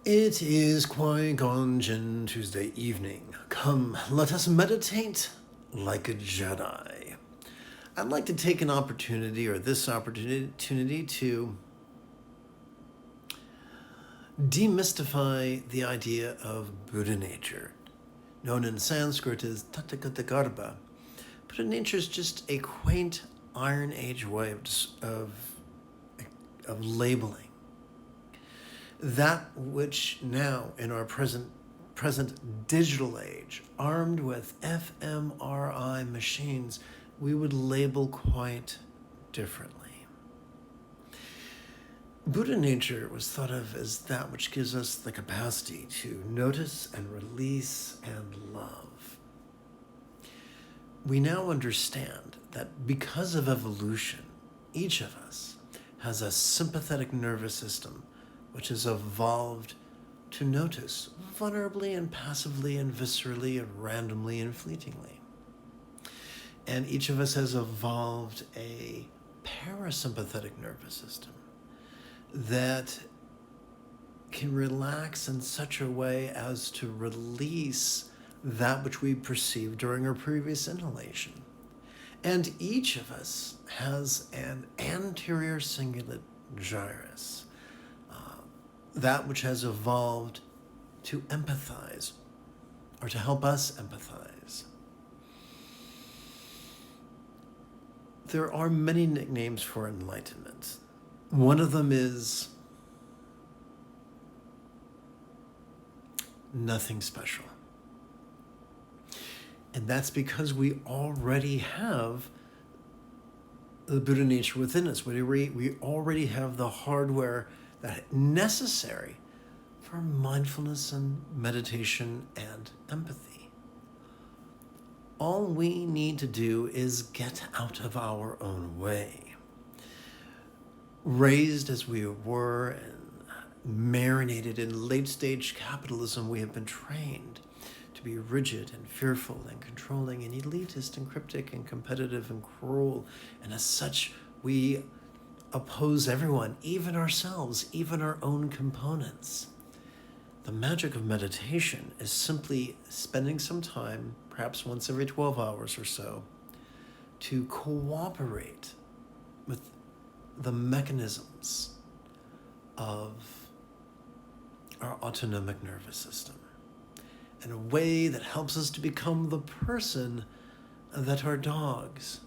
It is Qui-Gon Jinn Tuesday evening. Come, let us meditate like a Jedi. I'd like to take an opportunity, or this opportunity, to demystify the idea of Buddha nature, known in Sanskrit as Tathagata. Buddha nature is just a quaint Iron Age way of labeling that which now, in our present digital age, armed with fMRI machines, we would label quite differently. Buddha nature was thought of as that which gives us the capacity to notice and release and love. We now understand that because of evolution, each of us has a sympathetic nervous system which has evolved to notice vulnerably and passively and viscerally and randomly and fleetingly. And each of us has evolved a parasympathetic nervous system that can relax in such a way as to release that which we perceived during our previous inhalation. And each of us has an anterior cingulate gyrus, that which has evolved to empathize, or to help us empathize. There are many nicknames for enlightenment. One of them is nothing special. And that's because we already have the Buddha nature within us. We already have the hardware that necessary for mindfulness and meditation and empathy. All we need to do is get out of our own way. Raised as we were and marinated in late-stage capitalism, we have been trained to be rigid and fearful and controlling and elitist and cryptic and competitive and cruel. And as such, we oppose everyone, even ourselves, even our own components. The magic of meditation is simply spending some time, perhaps once every 12 hours or so, to cooperate with the mechanisms of our autonomic nervous system in a way that helps us to become the person that our dogs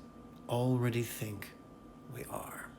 already think we are.